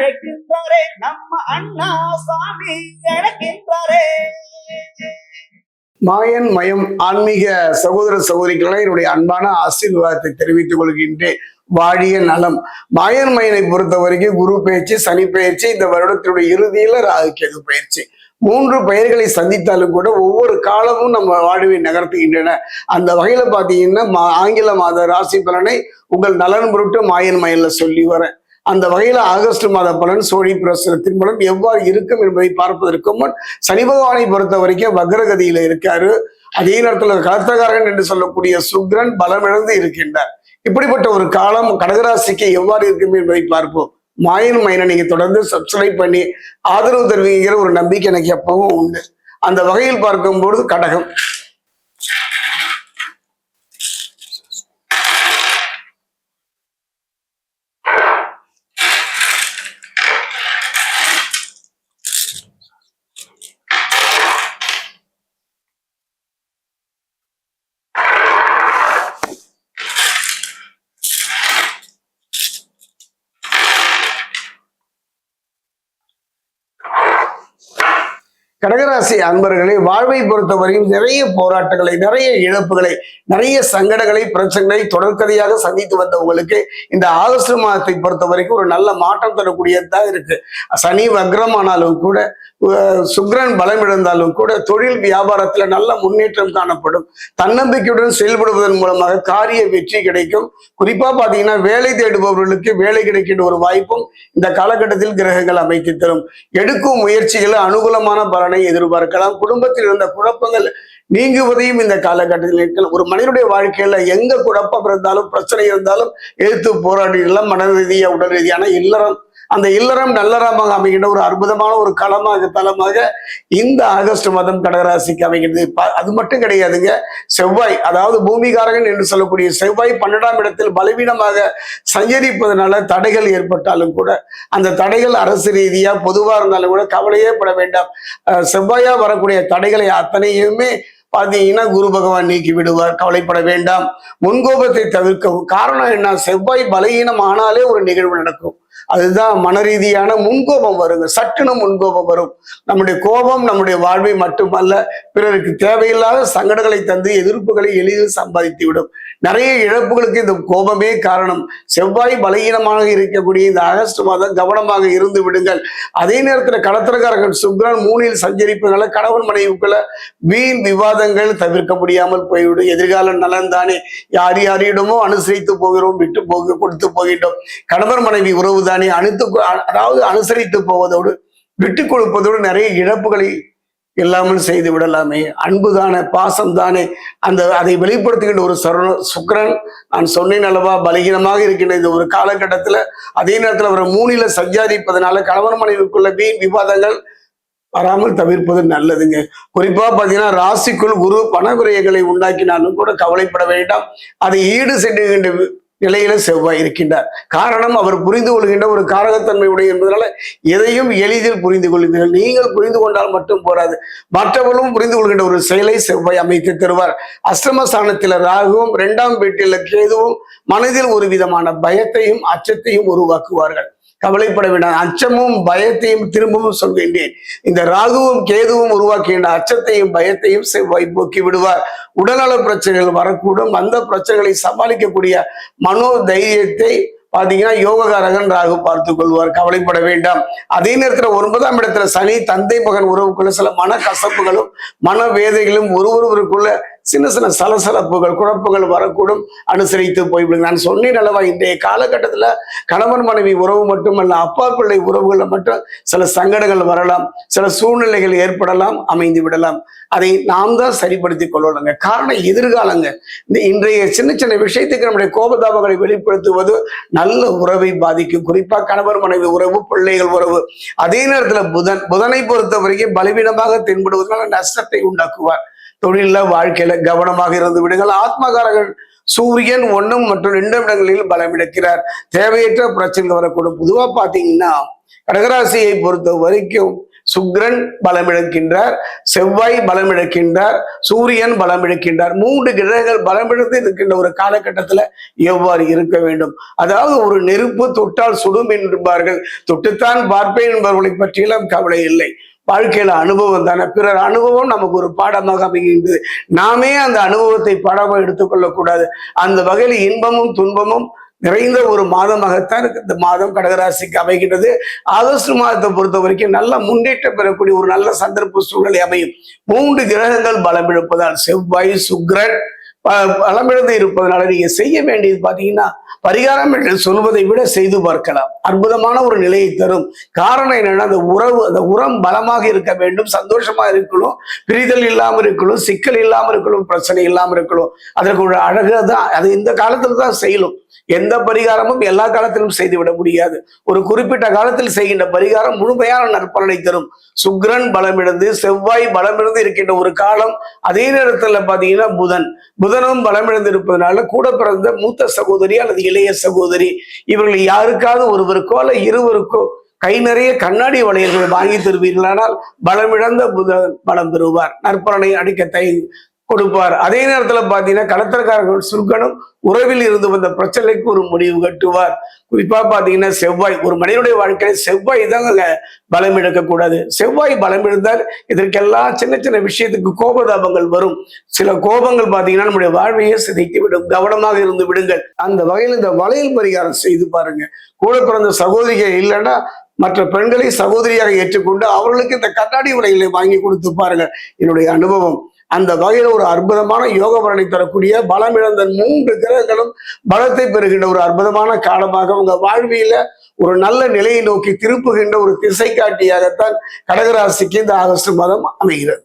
அழைக்கின்றாரே நம்ம அண்ணா சாமி அழைக்கின்றாரே. மாயன் மயம் ஆன்மீக சகோதர சகோதரிகளை என்னுடைய அன்பான ஆசீர்வாதத்தை தெரிவித்துக் கொள்கின்றேன். வாழிய நலம். மாயன் மயனை பொறுத்த வரைக்கும் குரு பயிற்சி, சனி பயிற்சி, இந்த வருடத்தினுடைய இறுதியில ராகு கேது பயிற்சி, 3 பெயர்களை சந்தித்தாலும் கூட ஒவ்வொரு காலமும் நம்ம வாழ்வை நகர்த்துகின்றன. அந்த வகையில பாத்தீங்கன்னா ஆங்கில மாத ராசி பலனை உங்கள் நலன் பொருட்டு மாயன் மயன்ல சொல்லி வரேன். அந்த வகையில ஆகஸ்ட் மாத பலன் சோழி பிரசுரத்தின் பலன் எவ்வாறு இருக்கும் என்பதை பார்ப்பதற்கு முன் சனி பகவானை பொறுத்த வரைக்கும் வக்ரகதியில இருக்காரு. அதே நேரத்துல கலத்திரகாரகன் என்று சொல்லக்கூடிய சுக்கிரன் பலமிழந்து இருக்கின்றார். இப்படிப்பட்ட ஒரு காலம் கடகராசிக்கு எவ்வாறு இருக்கும் என்பதை பார்ப்போம். மாயன் மயனை நீங்க தொடர்ந்து சப்ஸ்கிரைப் பண்ணி ஆதரவு தருவீங்கிற ஒரு நம்பிக்கை எனக்கு எப்பவும் உண்டு. அந்த வகையில் பார்க்கும்போது கடகம். கடகராசி அன்பர்களை வாழ்வை பொறுத்தவரையும் நிறைய போராட்டங்களை, நிறைய இழப்புகளை, நிறைய சங்கடங்களை, பிரச்சனைகளை தொடர்கதையாக சந்தித்து வந்த உங்களுக்கு இந்த ஆகஸ்ட் மாதத்தை பொறுத்த வரைக்கும் ஒரு நல்ல மாற்றம் தரக்கூடியதுதான் இருக்கு. சனி வக்ரமானாலும் கூட, சுக்கிரன் பலம் இழந்தாலும் கூட தொழில் வியாபாரத்துல நல்ல முன்னேற்றம் காணப்படும். தன்னம்பிக்கையுடன் செயல்படுவதன் மூலமாக காரிய வெற்றி கிடைக்கும். குறிப்பா பாத்தீங்கன்னா வேலை தேடுபவர்களுக்கு வேலை கிடைக்கின்ற ஒரு வாய்ப்பும் இந்த காலகட்டத்தில் கிரகங்கள் அமைத்து தரும். எடுக்கும் முயற்சிகள் அனுகூலமான பலனை எதிர்பார்க்கலாம். குடும்பத்தில் இருந்த குழப்பங்கள் நீங்குவதையும் இந்த காலகட்டத்தில் இருக்கலாம். ஒரு மனிதனுடைய வாழ்க்கையில எங்க குழப்பம் இருந்தாலும், பிரச்சனை இருந்தாலும் எதிர்த்து போராடிடலாம். மன ரீதியா, உடல் ரீதியான இல்லறம், அந்த இல்லறம் நல்லறமாக அமைகின்ற ஒரு அற்புதமான ஒரு களமாக, தலமாக இந்த ஆகஸ்ட் மாதம் கடகராசிக்கு அமைகிறது. அது மட்டும் கிடையாதுங்க. செவ்வாய், அதாவது பூமிகாரகன் என்று சொல்லக்கூடிய செவ்வாய் 12ஆம் இடத்தில் பலவீனமாக சஞ்சரிப்பதனால தடைகள் ஏற்பட்டாலும் கூட, அந்த தடைகள் அரசு ரீதியா பொதுவா இருந்தாலும் கூட கவலையே பட வேண்டாம். செவ்வாயா வரக்கூடிய தடைகளை அத்தனையுமே பாத்தீங்கன்னா குரு பகவான் நீக்கி விடுவார். கவலைப்பட வேண்டாம். முன்கோபத்தை தவிர்க்கவும். காரணம் என்ன? செவ்வாய் பலகீனம் ஆனாலே ஒரு நிகழ்வு நடக்கும். அதுதான் மன ரீதியான முன்கோபம் வருங்க. சட்டுன்னு முன்கோபம் வரும். நம்முடைய கோபம் நம்முடைய வாழ்வை மட்டுமல்ல, பிறருக்கு தேவையில்லாத சங்கடங்களை தந்து எதிர்ப்புகளை எளிதில் சம்பாதித்து விடும். நிறைய இழப்புகளுக்கு இந்த கோபமே காரணம். செவ்வாய் பலகீனமாக இருக்கக்கூடிய இந்த ஆகஸ்ட் மாதம் கவனமாக இருந்து விடுங்கள். அதே நேரத்தில் களத்திரக்காரர்கள் சுக்கிரன் 3இல் சஞ்சரிப்பதனால கணவன் மனைவிக்குள்ள வீண் விவாதங்கள் தவிர்க்க முடியாமல் போய்விடும். எதிர்கால நலன் தானே. யாரிடமோ அனுசரித்து போகிறோம், விட்டு கொடுத்து போகின்றோம். கணவன் மனைவி உறவு தானே, அதாவது அனுசரித்து போவதோடு விட்டு கொடுப்பதோடு நிறைய இழப்புகளை எல்லாமல் செய்து விடலாமே. அன்பு தானே, பாசம் தானே, அதை வெளிப்படுத்துகின்ற ஒரு சுக்கிரன் நான் சொன்னேன் அல்லவா, பலகீனமாக இருக்கின்ற இந்த ஒரு காலகட்டத்துல அதே நேரத்தில் அவர் 3இல சஞ்சாரிப்பதனால கணவன் மனைவிக்குள்ள வீண் விவாதங்கள் வராமல் தவிர்ப்பது நல்லதுங்க. குறிப்பா பாத்தீங்கன்னா ராசிக்குள் குரு பணவிரயங்களை உண்டாக்கினாலும் கூட கவலைப்பட வேண்டாம். அதை ஈடு செய்கின்ற நிலையில செவ்வாய் இருக்கின்றார். காரணம், அவர் புரிந்து கொள்கின்ற ஒரு காரகத்தன்மை உடைய என்பதனால எதையும் எளிதில் புரிந்து கொள்கிறீர்கள். நீங்கள் புரிந்து கொண்டால் மட்டும் போராது, மற்றவர்களும் புரிந்து கொள்கின்ற ஒரு செயலை செவ்வாய் அமைத்து தருவார். அஷ்டமஸ்தானத்தில் ராகுவும் 2ஆம் வீட்டில் கேதுவும் மனதில் ஒரு விதமான பயத்தையும் அச்சத்தையும் உருவாக்குவார்கள். கவலைப்பட வேண்டாம். அச்சமும் பயத்தையும் திரும்பவும் சொல்கின்றேன், இந்த ராகுவும் கேதுவும் உருவாக்குகின்ற அச்சத்தையும் பயத்தையும் செவ்வாய் போக்கி விடுவார். உடல்நல பிரச்சனைகள் வரக்கூடும். அந்த பிரச்சனைகளை சமாளிக்கக்கூடிய மனோ தைரியத்தை பாத்தீங்கன்னா யோககாரகன் ராகு பார்த்து கொள்வார். கவலைப்பட வேண்டாம். அதே நேரத்தில் 9ஆம் இடத்துல சனி தந்தை மகன் உறவுக்குள்ள சில மன கசப்புகளும் மன வேதைகளும் ஒருவருக்குள்ள சின்ன சின்ன சலசலப்புகள் குழப்பங்கள் வரக்கூடும். அனுசரித்து போய்விடுங்க. நான் சொன்னேன் அல்லவா, இன்றைய காலகட்டத்துல கணவன் மனைவி உறவு மட்டுமல்ல, அப்பா பிள்ளை உறவுகள்ல மட்டும் சில சங்கடங்கள் வரலாம், சில சூழ்நிலைகள் ஏற்படலாம், அமைந்து விடலாம். அதை நாம் தான் சரிப்படுத்தி கொள்ளணுங்க. காரணம் எதிர்காலங்க. இந்த இன்றைய சின்ன சின்ன விஷயத்துக்கு நம்முடைய கோபதாபங்களை வெளிப்படுத்துவது நல்ல உறவை பாதிக்கும். குறிப்பா கணவர் மனைவி உறவு, பிள்ளைகள் உறவு. அதே நேரத்துல புதனை பொறுத்த வரைக்கும் பலவீனமாக தென்படுவதனால நஷ்டத்தை உண்டாக்குவார். தொழில வாழ்க்கையில கவனமாக இருந்து விடுங்கள். ஆத்மகாரகன் சூரியன் 1 மற்றும் 2 இடங்களில் பலம் இழக்கிறார். தேவையற்ற பிரச்சனைகள் வரக்கூடும். பொதுவா பாத்தீங்கன்னா கடகராசியை பொறுத்த வரைக்கும் சுக்கிரன் பலமிழக்கின்றார், செவ்வாய் பலமிழக்கின்றார், சூரியன் பலமிழக்கின்றார். 3 கிரகங்கள் பலமிழந்து இருக்கின்ற ஒரு காலகட்டத்துல எவ்வாறு இருக்க வேண்டும்? அதாவது ஒரு நெருப்பு தொட்டால் சுடும் என்பார்கள், தொட்டுத்தான் பார்ப்பேன் என்பவர்களை பற்றியெல்லாம் கவலை இல்லை. வாழ்க்கையில அனுபவம் தானே, பிறர் அனுபவம் நமக்கு ஒரு பாடமாக அமைகின்றது. நாமே அந்த அனுபவத்தை பாடமாக எடுத்துக்கொள்ளக்கூடாது. அந்த வகையில் இன்பமும் துன்பமும் நிறைந்த ஒரு மாதமாகத்தான் இந்த மாதம் கடகராசிக்கு அமைகின்றது. ஆகஸ்ட் மாதத்தை பொறுத்த வரைக்கும் நல்ல முன்னேற்றம் பெறக்கூடிய ஒரு நல்ல சந்தர்ப்ப சூழ்நிலை அமையும். 3 கிரகங்கள் பலமிழப்பதால் செவ்வாய் சுக்கிரன் பலமிழந்து இருப்பதனால நீங்க செய்ய வேண்டியது பாத்தீங்கன்னா, பரிகாரம் என்று சொல்வதை விட செய்து பார்க்கலாம். அற்புதமான ஒரு நிலையை தரும். காரணம் என்னன்னா, அந்த உரம் பலமாக இருக்க வேண்டும், சந்தோஷமா இருக்கணும், பிரிதல் இல்லாமல் இருக்கணும், சிக்கல் இல்லாமல் இருக்கணும், பிரச்சனை இல்லாமல் இருக்கணும். அதற்கு ஒரு அழகு தான். அது இந்த காலத்துல தான் செய்யணும். எந்த பரிகாரமும் எல்லா காலத்திலும் செய்துவிட முடியாது. ஒரு குறிப்பிட்ட காலத்தில் செய்கின்ற பரிகாரம் முழுமையான நற்பலனை தரும். சுக்கிரன் பலமிழந்து செவ்வாய் பலமிழந்து இருக்கின்ற ஒரு காலம். அதே நேரத்துல பாத்தீங்கன்னா புதனும் பலமிழந்து இருப்பதனால கூட பிறந்த மூத்த சகோதரி அல்லது இளைய சகோதரி இவர்கள் யாருக்காவது ஒருவருக்கோ அல்ல இருவருக்கோ கை நிறைய கண்ணாடி வளையல்களை வாங்கி தருவீர்களானால் பலமிழந்த புதன் பலம் பெறுவார், நற்பலனை அடிக்க கொடுப்பார். அதே நேரத்துல பாத்தீங்கன்னா கடத்தற்காரர்கள் சுல்கனும் உறவில் இருந்து வந்த பிரச்சனைக்கு ஒரு முடிவு கட்டுவார். குறிப்பா பாத்தீங்கன்னா செவ்வாய், ஒரு மனிதனுடைய வாழ்க்கையில செவ்வாய் தாங்க பலம் இழக்கக்கூடாது. செவ்வாய் பலம் இழந்தால் இதற்கெல்லாம் சின்ன சின்ன விஷயத்துக்கு கோபதாபங்கள் வரும். சில கோபங்கள் பாத்தீங்கன்னா நம்முடைய வாழ்வையே சிதைத்து விடும். கவனமாக இருந்து விடுங்கள். அந்த வகையில் இந்த வளையல் பரிகாரம் செய்து பாருங்க. கூட பிறந்த சகோதரிகள் இல்லைன்னா மற்ற பெண்களை சகோதரியாக ஏற்றுக்கொண்டு அவர்களுக்கு இந்த கண்ணாடி வளையலை வாங்கி கொடுத்து பாருங்க. என்னுடைய அனுபவம் அந்த வகையில ஒரு அற்புதமான யோக பலனை தரக்கூடிய பலம் இழந்த 3 கிரகங்களும் பலத்தை பெறுகின்ற ஒரு அற்புதமான காலமாக உங்க வாழ்வியில ஒரு நல்ல நிலையை நோக்கி திருப்புகின்ற ஒரு திசை காட்டியாகத்தான் கடகராசிக்கு இந்த ஆகஸ்ட் மாதம் அமைகிறது.